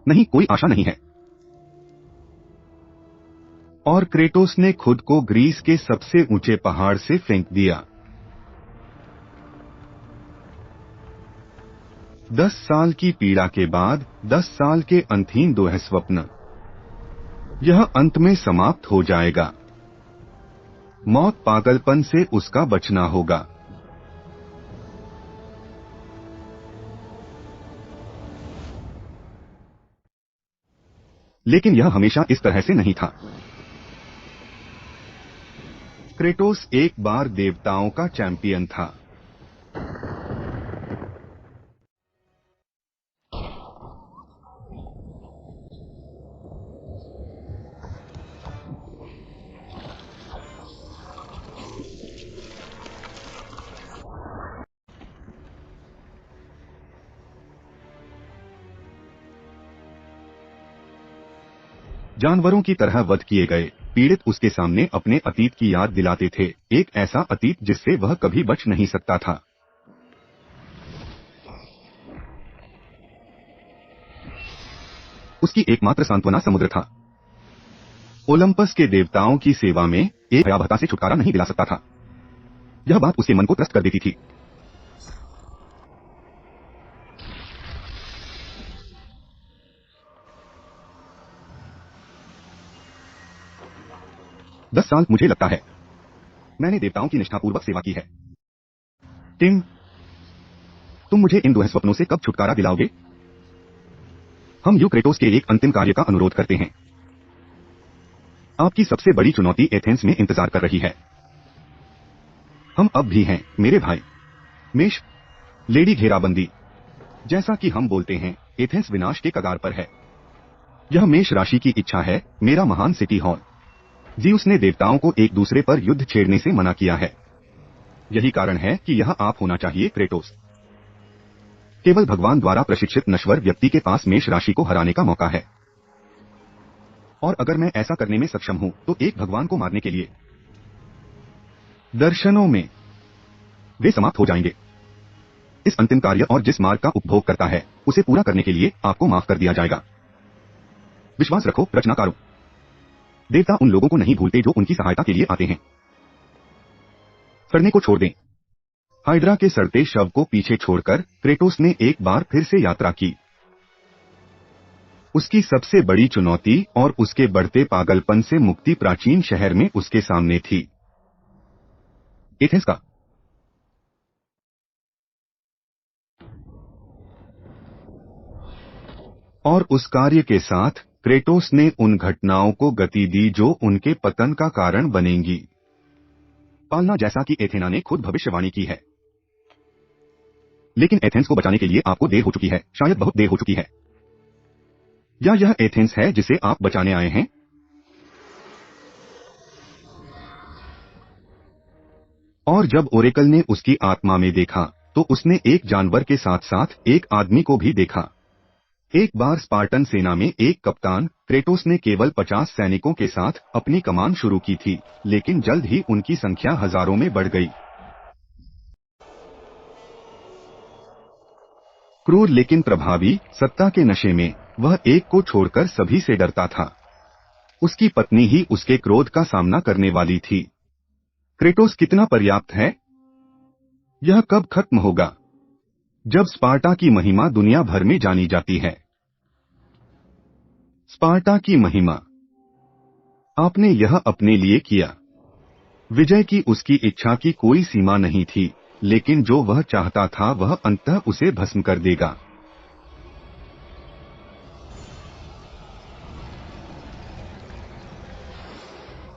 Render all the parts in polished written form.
नहीं, कोई आशा नहीं है। और क्रेटोस ने खुद को ग्रीस के सबसे ऊंचे पहाड़ से फेंक दिया। 10 साल की पीड़ा के बाद 10 साल के अंतहीन दुःस्वप्न। यह अंत में समाप्त हो जाएगा। मौत, पागलपन से उसका बचना होगा। लेकिन यह हमेशा इस तरह से नहीं था। क्रेटोस एक बार देवताओं का चैंपियन था। जानवरों की तरह वध किए गए पीड़ित उसके सामने अपने अतीत की याद दिलाते थे, एक ऐसा अतीत जिससे वह कभी बच नहीं सकता था। उसकी एकमात्र सांत्वना समुद्र था। ओलंपस के देवताओं की सेवा में एक भयावहता से छुटकारा नहीं दिला सकता था। यह बात उसके मन को त्रस्त कर देती थी। दस साल, मुझे लगता है मैंने देवताओं की निष्ठापूर्वक सेवा की है। टिम, तुम मुझे इन दुःस्वप्नों से कब छुटकारा दिलाओगे? हम यूक्रेटोस के एक अंतिम कार्य का अनुरोध करते हैं। आपकी सबसे बड़ी चुनौती एथेंस में इंतजार कर रही है। हम अब भी हैं, मेरे भाई। मेष, लेडी घेराबंदी। जैसा कि हम बोलते हैं, एथेंस विनाश के कगार पर है। यह मेष राशि की इच्छा है, मेरा महान सिटी हॉल। ज़ीउस ने देवताओं को एक दूसरे पर युद्ध छेड़ने से मना किया है। यही कारण है कि यह आप होना चाहिए, क्रेटोस। केवल भगवान द्वारा प्रशिक्षित नश्वर व्यक्ति के पास मेष राशि को हराने का मौका है। और अगर मैं ऐसा करने में सक्षम हूं, तो एक भगवान को मारने के लिए दर्शनों में वे समाप्त हो जाएंगे। इस अंतिम कार्य और जिस मार्ग का उपभोग करता है, उसे पूरा करने के लिए आपको माफ कर दिया जाएगा। विश्वास रखो, रचनाकारों। देवता उन लोगों को नहीं भूलते जो उनकी सहायता के लिए आते हैं। सड़ने को छोड़ दें। हाइड्रा के सड़ते शव को पीछे छोड़कर क्रेटोस ने एक बार फिर से यात्रा की। उसकी सबसे बड़ी चुनौती और उसके बढ़ते पागलपन से मुक्ति प्राचीन शहर में उसके सामने थी, एथेंस का। और उस कार्य के साथ क्रेटोस ने उन घटनाओं को गति दी जो उनके पतन का कारण बनेंगी। पालना, जैसा कि एथेना ने खुद भविष्यवाणी की है। लेकिन एथेंस को बचाने के लिए आपको देर हो चुकी है, शायद बहुत देर हो चुकी है। या यह एथेंस है जिसे आप बचाने आए हैं? और जब ओरेकल ने उसकी आत्मा में देखा, तो उसने एक जानवर के साथ साथ एक आदमी को भी देखा। एक बार स्पार्टन सेना में एक कप्तान, क्रेटोस ने केवल 50 सैनिकों के साथ अपनी कमान शुरू की थी, लेकिन जल्द ही उनकी संख्या हजारों में बढ़ गई। क्रूर लेकिन प्रभावी, सत्ता के नशे में, वह एक को छोड़कर सभी से डरता था। उसकी पत्नी ही उसके क्रोध का सामना करने वाली थी। क्रेटोस कितना पर्याप्त है? यह कब खत्म होगा? जब स्पार्टा की महिमा दुनिया भर में जानी जाती है। स्पार्टा की महिमा। आपने यह अपने लिए किया। विजय की उसकी इच्छा की कोई सीमा नहीं थी, लेकिन जो वह चाहता था वह अंततः उसे भस्म कर देगा।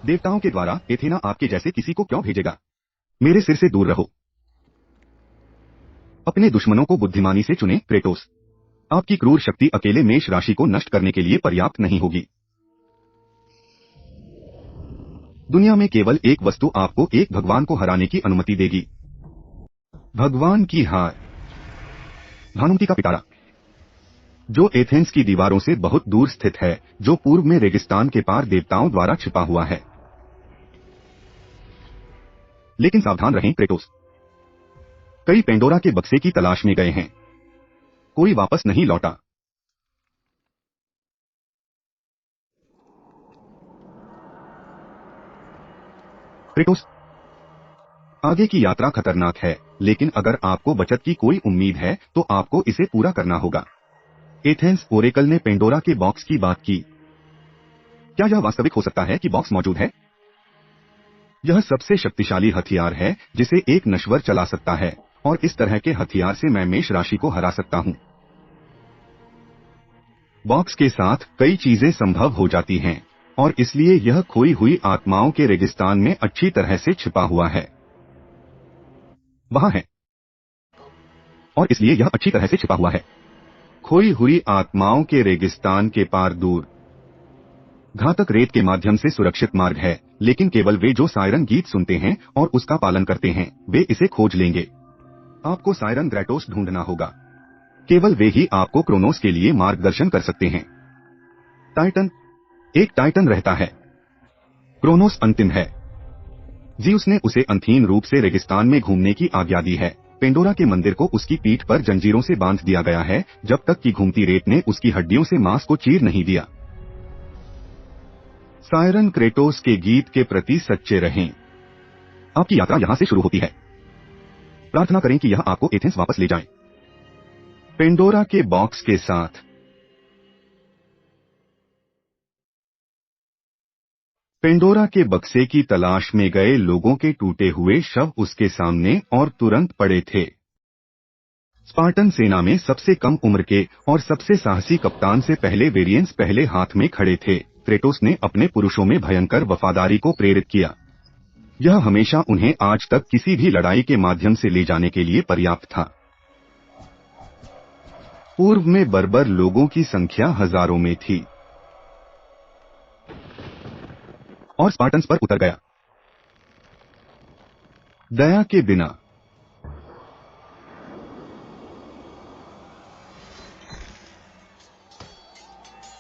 देवताओं के द्वारा एथेना आपके जैसे किसी को क्यों भेजेगा? मेरे सिर से दूर रहो। अपने दुश्मनों को बुद्धिमानी से चुने, क्रेटोस। आपकी क्रूर शक्ति अकेले मेष राशि को नष्ट करने के लिए पर्याप्त नहीं होगी। दुनिया में केवल एक वस्तु आपको एक भगवान को हराने की अनुमति देगी। भगवान की हार। भानुमति का पिटारा, जो एथेंस की दीवारों से बहुत दूर स्थित है, जो पूर्व में रेगिस्तान के पार देवताओं द्वारा छिपा हुआ है। लेकिन सावधान रहें, क्रेटोस। कई पेंडोरा के बक्से की तलाश में गए हैं, कोई वापस नहीं लौटा। क्रेटोस, आगे की यात्रा खतरनाक है, लेकिन अगर आपको बचत की कोई उम्मीद है तो आपको इसे पूरा करना होगा। एथेंस ओरेकल ने पेंडोरा के बॉक्स की बात की। क्या यह वास्तविक हो सकता है कि बॉक्स मौजूद है? यह सबसे शक्तिशाली हथियार है जिसे एक नश्वर चला सकता है, और इस तरह के हथियार से मैं मेष राशि को हरा सकता हूं। बॉक्स के साथ कई चीजें संभव हो जाती हैं, और इसलिए यह खोई हुई आत्माओं के रेगिस्तान में अच्छी तरह से छिपा हुआ है। वहां है, और इसलिए यह अच्छी तरह से छिपा हुआ है। खोई हुई आत्माओं के रेगिस्तान के पार दूर घातक रेत के माध्यम से सुरक्षित मार्ग है, लेकिन केवल वे जो सायरन गीत सुनते हैं और उसका पालन करते हैं, वे इसे खोज लेंगे। आपको सायरन ग्रैटोस ढूंढना होगा। केवल वे ही आपको क्रोनोस के लिए मार्गदर्शन कर सकते हैं। टाइटन, एक टाइटन रहता है। क्रोनोस अंतिम है। ज़ीउस ने उसे अंतहीन रूप से रेगिस्तान में घूमने की आज्ञा दी है। पेंडोरा के मंदिर को उसकी पीठ पर जंजीरों से बांध दिया गया है, जब तक कि घूमती रेत ने उसकी हड्डियों से मांस को चीर नहीं दिया। सायरन क्रेटोस के गीत के प्रति सच्चे रहें। आपकी यात्रा यहां से शुरू होती है। प्रार्थना करें कि यह आपको एथेंस वापस ले जाए। पेंडोरा के बॉक्स के साथ पेंडोरा के बक्से की तलाश में गए लोगों के टूटे हुए शव उसके सामने और तुरंत पड़े थे। स्पार्टन सेना में सबसे कम उम्र के और सबसे साहसी कप्तान से पहले वेरियंस पहले हाथ में खड़े थे। क्रेटोस ने अपने पुरुषों में भयंकर वफादारी को प्रेरित किया। यह हमेशा उन्हें आज तक किसी भी लड़ाई के माध्यम से ले जाने के लिए पर्याप्त था। पूर्व में बर्बर लोगों की संख्या हजारों में थी, और स्पार्टन्स पर उतर गया। दया के बिना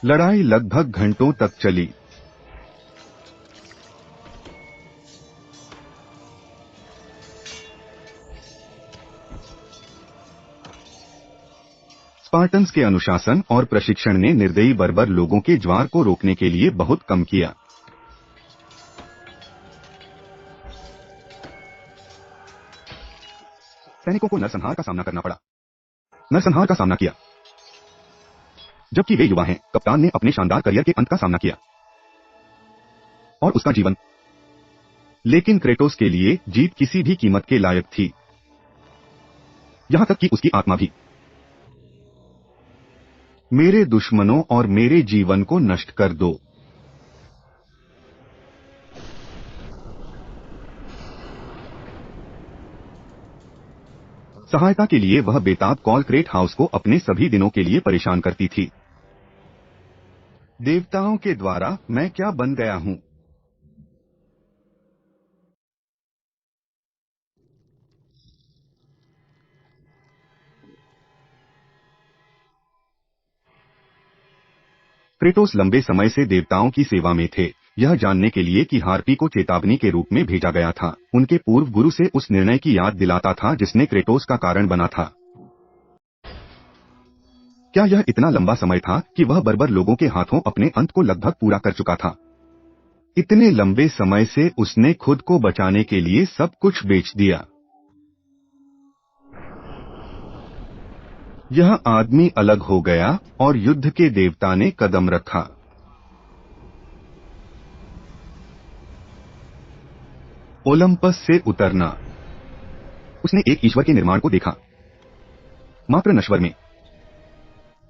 लड़ाई लगभग घंटों तक चली। स्पार्टन्स के अनुशासन और प्रशिक्षण ने निर्दयी बर्बर लोगों के ज्वार को रोकने के लिए बहुत कम किया। सैनिकों को नरसंहार का सामना करना पड़ा। नरसंहार का सामना किया। जबकि वे युवा हैं, कप्तान ने अपने शानदार करियर के अंत का सामना किया। और उसका जीवन। लेकिन क्रेटोस के लिए जीत किसी भी कीमत के लायक थी, यहां तक कि उसकी आत्मा भी। मेरे दुश्मनों और मेरे जीवन को नष्ट कर दो। सहायता के लिए वह बेताब कॉल क्रेट हाउस को अपने सभी दिनों के लिए परेशान करती थी। देवताओं के द्वारा मैं क्या बन गया हूं? क्रेटोस लंबे समय से देवताओं की सेवा में थे, यह जानने के लिए कि हार्पी को चेतावनी के रूप में भेजा गया था। उनके पूर्व गुरु से उस निर्णय की याद दिलाता था जिसने क्रेटोस का कारण बना था। क्या यह इतना लंबा समय था कि वह बर्बर लोगों के हाथों अपने अंत को लगभग पूरा कर चुका था? इतने लंबे समय से उसने खुद को बचाने के लिए सब कुछ बेच दिया। यह आदमी अलग हो गया और युद्ध के देवता ने कदम रखा। ओलंपस से उतरना। उसने एक ईश्वर के निर्माण को देखा, मात्र नश्वर में।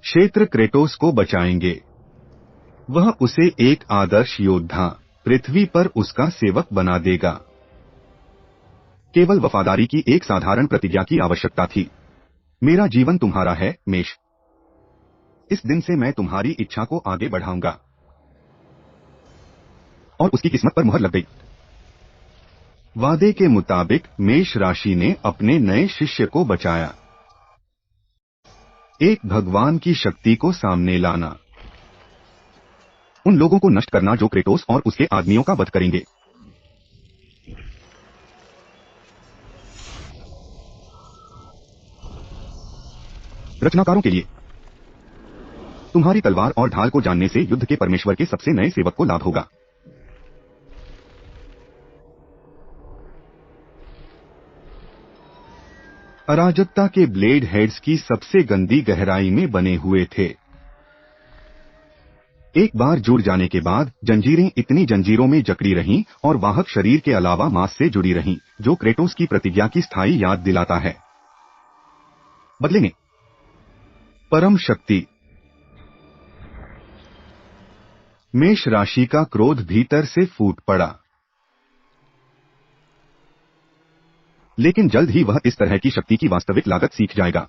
क्षेत्र क्रेटोस को बचाएंगे। वह उसे एक आदर्श योद्धा, पृथ्वी पर उसका सेवक बना देगा। केवल वफादारी की एक साधारण प्रतिज्ञा की आवश्यकता थी। मेरा जीवन तुम्हारा है, मेष। इस दिन से मैं तुम्हारी इच्छा को आगे बढ़ाऊंगा। और उसकी किस्मत पर मुहर लग गई। वादे के मुताबिक मेष राशि ने अपने नए शिष्य को बचाया। एक भगवान की शक्ति को सामने लाना। उन लोगों को नष्ट करना जो क्रेटोस और उसके आदमियों का वध करेंगे। रचनाकारों के लिए तुम्हारी तलवार और ढाल को जानने से युद्ध के परमेश्वर के सबसे नए सेवक को लाभ होगा। अराजकता के ब्लेड हेड्स की सबसे गंदी गहराई में बने हुए थे। एक बार जुड़ जाने के बाद जंजीरें इतनी जंजीरों में जकड़ी रहीं और वाहक शरीर के अलावा मांस से जुड़ी रहीं, जो क्रेटोस की प्रतिज्ञा की स्थायी याद दिलाता है। बदले में परम शक्ति। मेष राशि का क्रोध भीतर से फूट पड़ा, लेकिन जल्द ही वह इस तरह की शक्ति की वास्तविक लागत सीख जाएगा।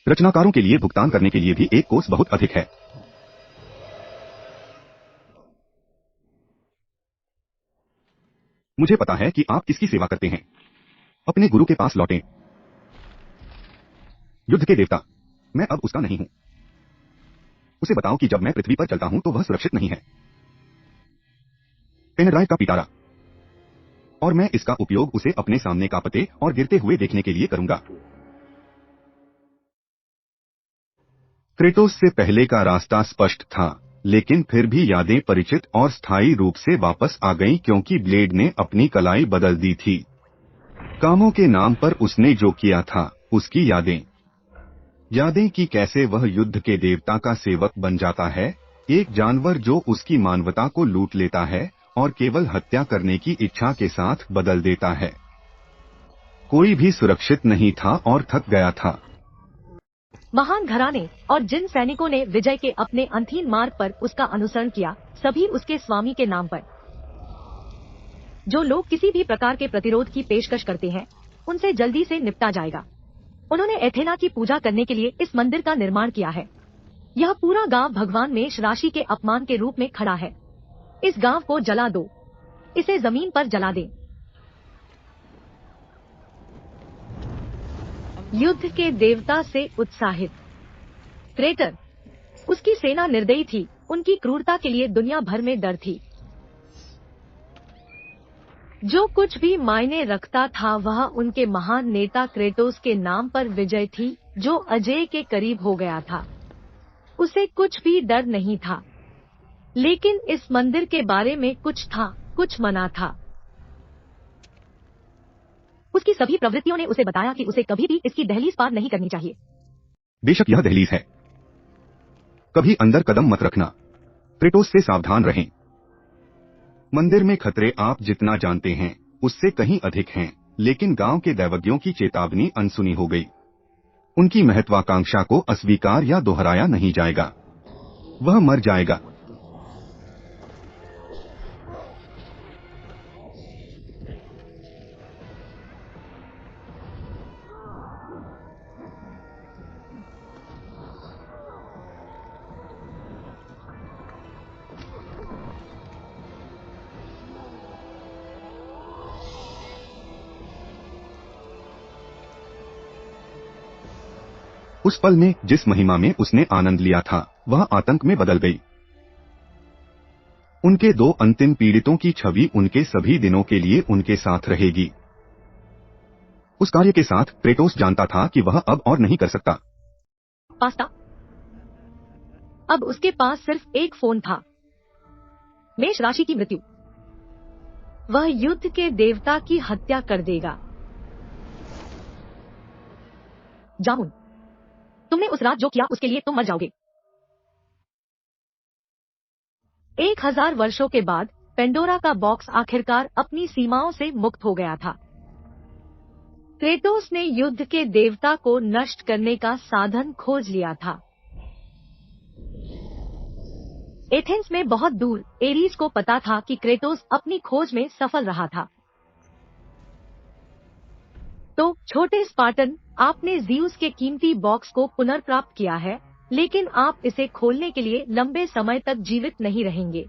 रचनाकारों के लिए भुगतान करने के लिए भी एक कोस बहुत अधिक है। मुझे पता है कि आप किसकी सेवा करते हैं। अपने गुरु के पास लौटें। युद्ध के देवता, मैं अब उसका नहीं हूं। उसे बताओ कि जब मैं पृथ्वी पर चलता हूं तो वह सुरक्षित नहीं है। पेनड्राइव का पिटारा, और मैं इसका उपयोग उसे अपने सामने कांपते और गिरते हुए देखने के लिए करूंगा। क्रेटोस से पहले का रास्ता स्पष्ट था, लेकिन फिर भी यादें परिचित और स्थायी रूप से वापस आ गईं क्योंकि ब्लेड ने अपनी कलाई बदल दी थी। कामों के नाम पर उसने जो किया था, उसकी यादें। यादें कि कैसे वह युद्ध के देवता का सेवक बन जाता है, एक जानवर जो उसकी मानवता को लूट लेता है और केवल हत्या करने की इच्छा के साथ बदल देता है। कोई भी सुरक्षित नहीं था और थक गया था। महान घराने और जिन सैनिकों ने विजय के अपने अंतिम मार्ग पर उसका अनुसरण किया, सभी उसके स्वामी के नाम पर। जो लोग किसी भी प्रकार के प्रतिरोध की पेशकश करते हैं, उनसे जल्दी से निपटा जाएगा। उन्होंने एथेना की पूजा करने के लिए इस मंदिर का निर्माण किया है। यह पूरा गांव भगवान मेष राशि के अपमान के रूप में खड़ा है। इस गांव को जला दो, इसे जमीन पर जला दें। युद्ध के देवता से उत्साहित क्रेटर, उसकी सेना निर्दयी थी, उनकी क्रूरता के लिए दुनिया भर में डर थी। जो कुछ भी मायने रखता था वह उनके महान नेता क्रेटोस के नाम पर विजय थी, जो अजेय के करीब हो गया था। उसे कुछ भी डर नहीं था, लेकिन इस मंदिर के बारे में कुछ था, कुछ मना था। उसकी सभी प्रवृत्तियों ने उसे बताया कि उसे कभी भी इसकी दहलीज पार नहीं करनी चाहिए। बेशक यह दहलीज है। कभी अंदर कदम मत रखना। क्रेटोस से सावधान रहें। मंदिर में खतरे आप जितना जानते हैं, उससे कहीं अधिक हैं, लेकिन गांव के दैवज्ञों की चेतावनी अनसुनी हो गई। उनकी महत्वाकांक्षा को अस्वीकार या दोहराया नहीं जाएगा। वह मर जाएगा। उस पल में जिस महिमा में उसने आनंद लिया था, वह आतंक में बदल गई। उनके दो अंतिम पीड़ितों की छवि उनके सभी दिनों के लिए उनके साथ रहेगी। उस कार्य के साथ क्रेटोस जानता था कि वह अब और नहीं कर सकता। पास्ता। अब उसके पास सिर्फ एक फोन था। मेष राशि की मृत्यु। वह युद्ध के देवता की हत्या कर देगा। जामुन, तुमने उस रात जो किया उसके लिए तुम मर जाओगे। 1000 वर्षों के बाद पेंडोरा का बॉक्स आखिरकार अपनी सीमाओं से मुक्त हो गया था। क्रेटोस ने युद्ध के देवता को नष्ट करने का साधन खोज लिया था। एथेंस में बहुत दूर एरीज को पता था कि क्रेटोस अपनी खोज में सफल रहा था। तो छोटे स्पार्टन, आपने ज़ीउस के कीमती बॉक्स को पुनर्प्राप्त किया है, लेकिन आप इसे खोलने के लिए लंबे समय तक जीवित नहीं रहेंगे।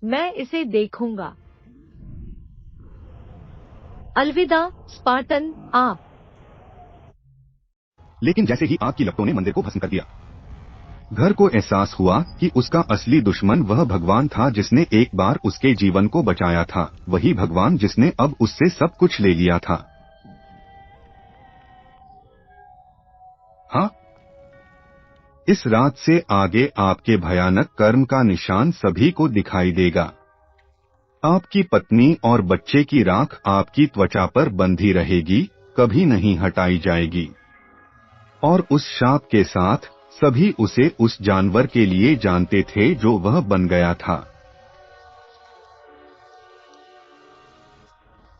मैं इसे देखूंगा। अलविदा स्पार्टन, आप। लेकिन जैसे ही आग की लपटों ने मंदिर को भस्म कर दिया, घर को एहसास हुआ कि उसका असली दुश्मन वह भगवान था जिसने एक बार उसके जीवन को बचाया था, वही भगवान जिसने अब उससे सब कुछ ले लिया था। हाँ, इस रात से आगे आपके भयानक कर्म का निशान सभी को दिखाई देगा। आपकी पत्नी और बच्चे की राख आपकी त्वचा पर बंधी रहेगी, कभी नहीं हटाई जाएगी। और उस शाप के साथ सभी उसे उस जानवर के लिए जानते थे जो वह बन गया था।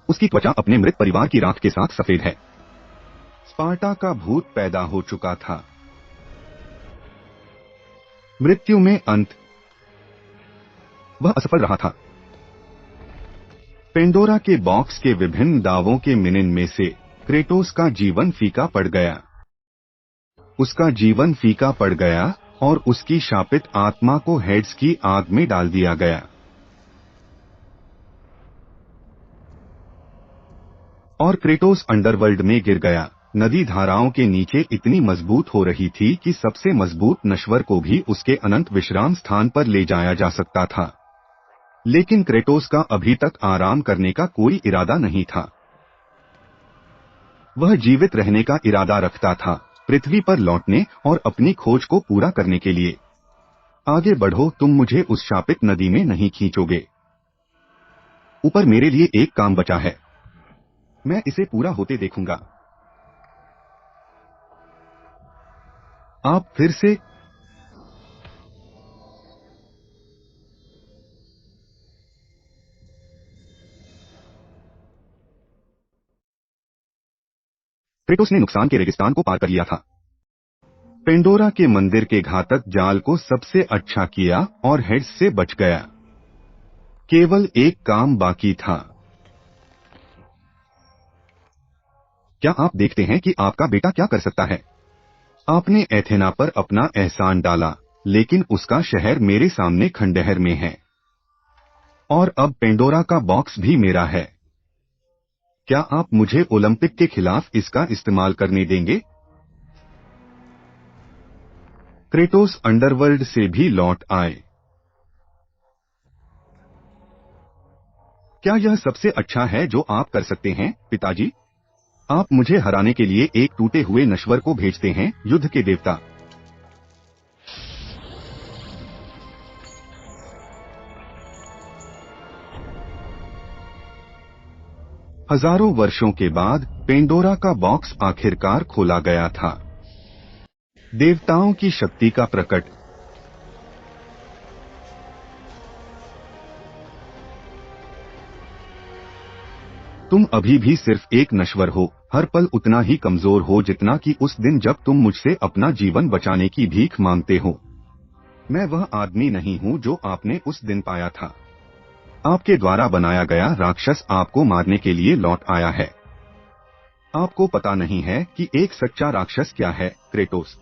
उसकी त्वचा अपने मृत परिवार की राख के साथ सफेद है। स्पार्टा का भूत पैदा हो चुका था। मृत्यु में अंत। वह असफल रहा था। पेंडोरा के बॉक्स के विभिन्न दावों के मिनन में से क्रेटोस का जीवन फीका पड़ गया। उसका जीवन फीका पड़ गया और उसकी शापित आत्मा को हेड्स की आग में डाल दिया गया। और क्रेटोस अंडरवर्ल्ड में गिर गया। नदी धाराओं के नीचे इतनी मजबूत हो रही थी कि सबसे मजबूत नश्वर को भी उसके अनंत विश्राम स्थान पर ले जाया जा सकता था। लेकिन क्रेटोस का अभी तक आराम करने का कोई इरादा नहीं था। वह जीवित रहने का इरादा रखता था, पृथ्वी पर लौटने और अपनी खोज को पूरा करने के लिए। आगे बढ़ो, तुम मुझे उस शापित नदी में नहीं खींचोगे। ऊपर मेरे लिए एक काम बचा है, मैं इसे पूरा होते देखूंगा। आप फिर से क्रेटोस ने नुकसान के रेगिस्तान को पार कर लिया था। पेंडोरा के मंदिर के घातक जाल को सबसे अच्छा किया और हेड्स से बच गया। केवल एक काम बाकी था। क्या आप देखते हैं कि आपका बेटा क्या कर सकता है? आपने एथेना पर अपना एहसान डाला, लेकिन उसका शहर मेरे सामने खंडहर में है। और अब पेंडोरा का बॉक्स भी मेरा है। क्या आप मुझे ओलंपिक के खिलाफ इसका इस्तेमाल करने देंगे? क्रेटोस अंडरवर्ल्ड से भी लौट आए। क्या यह सबसे अच्छा है जो आप कर सकते हैं, पिताजी? आप मुझे हराने के लिए एक टूटे हुए नश्वर को भेजते हैं, युद्ध के देवता। हजारों वर्षों के बाद पेंडोरा का बॉक्स आखिरकार खोला गया था। देवताओं की शक्ति का प्रकट। तुम अभी भी सिर्फ एक नश्वर हो, हर पल उतना ही कमजोर हो जितना कि उस दिन जब तुम मुझसे अपना जीवन बचाने की भीख मांगते हो। मैं वह आदमी नहीं हूँ जो आपने उस दिन पाया था। आपके द्वारा बनाया गया राक्षस आपको मारने के लिए लौट आया है। आपको पता नहीं है कि एक सच्चा राक्षस क्या है, क्रेटोस।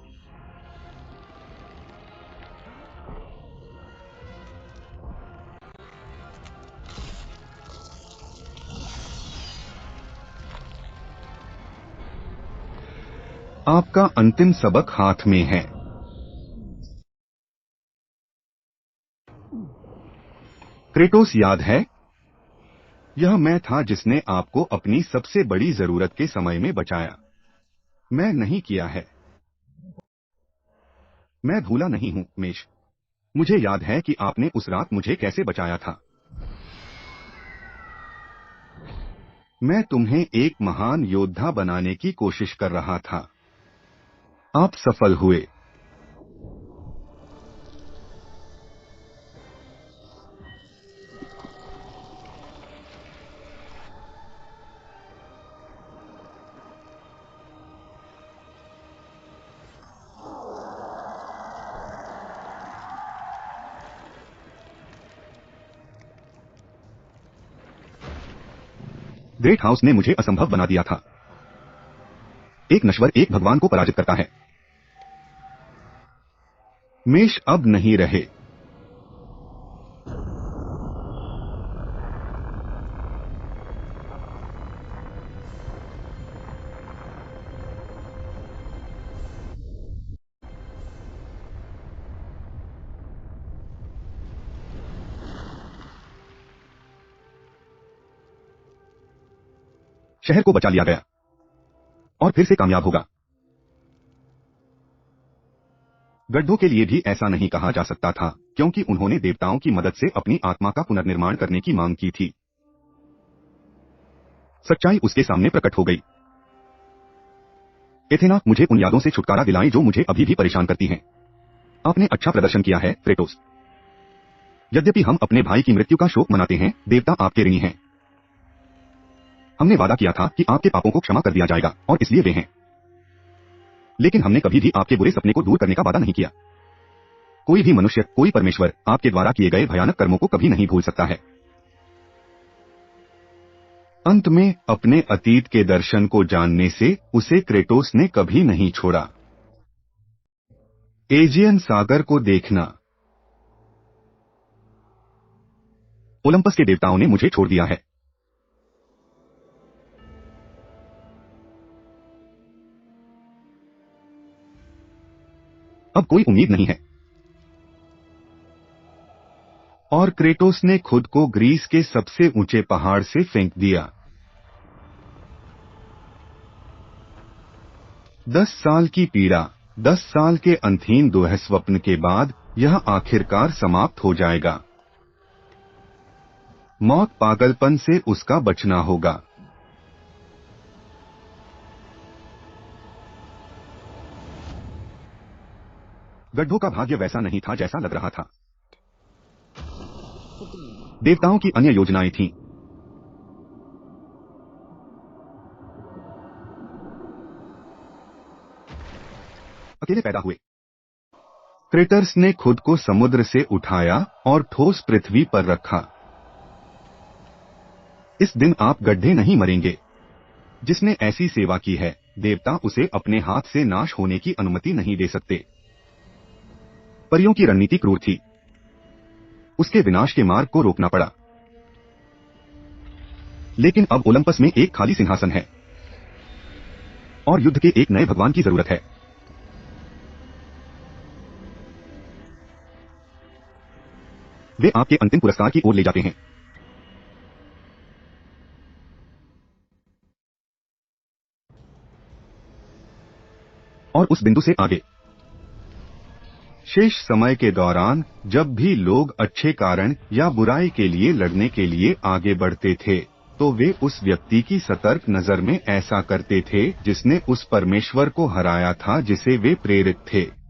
आपका अंतिम सबक हाथ में है। क्रेटोस, याद है? यह मैं था जिसने आपको अपनी सबसे बड़ी जरूरत के समय में बचाया। मैं नहीं किया है। मैं भूला नहीं हूं, मेश। मुझे याद है कि आपने उस रात मुझे कैसे बचाया था। मैं तुम्हें एक महान योद्धा बनाने की कोशिश कर रहा था। आप सफल हुए। ग्रेट हाउस ने मुझे असंभव बना दिया था। एक नश्वर एक भगवान को पराजित करता है। मेष अब नहीं रहे। शहर को बचा लिया गया और फिर से कामयाब होगा। गड्ढों के लिए भी ऐसा नहीं कहा जा सकता था, क्योंकि उन्होंने देवताओं की मदद से अपनी आत्मा का पुनर्निर्माण करने की मांग की थी। सच्चाई उसके सामने प्रकट हो गई। एथेना, मुझे उन यादों से छुटकारा दिलाएं जो मुझे अभी भी परेशान करती हैं। आपने अच्छा प्रदर्शन किया है, क्रेटोस। यद्यपि हम अपने भाई की मृत्यु का शोक मनाते हैं, देवता आपके ऋणी हैं। हमने वादा किया था कि आपके पापों को क्षमा कर दिया जाएगा, और इसलिए वे हैं। लेकिन हमने कभी भी आपके बुरे सपने को दूर करने का वादा नहीं किया। कोई भी मनुष्य, कोई परमेश्वर, आपके द्वारा किए गए भयानक कर्मों को कभी नहीं भूल सकता है। अंत में अपने अतीत के दर्शन को जानने से उसे क्रेटोस ने कभी नहीं छोड़ा। एजियन सागर को देखना। ओलंपस के देवताओं ने मुझे छोड़ दिया है। अब कोई उम्मीद नहीं है। और क्रेटोस ने खुद को ग्रीस के सबसे ऊंचे पहाड़ से फेंक दिया। 10 साल की पीड़ा, 10 साल के अंतहीन दुःस्वप्न के बाद यह आखिरकार समाप्त हो जाएगा। मौत पागलपन से उसका बचना होगा। गड्ढों का भाग्य वैसा नहीं था जैसा लग रहा था। देवताओं की अन्य योजनाएं थीं। अकेले पैदा हुए। क्रेटर्स ने खुद को समुद्र से उठाया और ठोस पृथ्वी पर रखा। इस दिन आप गड्ढे नहीं मरेंगे। जिसने ऐसी सेवा की है, देवता उसे अपने हाथ से नाश होने की अनुमति नहीं दे सकते। परियों की रणनीति क्रूर थी। उसके विनाश के मार्ग को रोकना पड़ा। लेकिन अब ओलंपस में एक खाली सिंहासन है और युद्ध के एक नए भगवान की जरूरत है। वे आपके अंतिम पुरस्कार की ओर ले जाते हैं। और उस बिंदु से आगे शेष समय के दौरान जब भी लोग अच्छे कारण या बुराई के लिए लड़ने के लिए आगे बढ़ते थे, तो वे उस व्यक्ति की सतर्क नजर में ऐसा करते थे जिसने उस परमेश्वर को हराया था जिसे वे प्रेरित थे।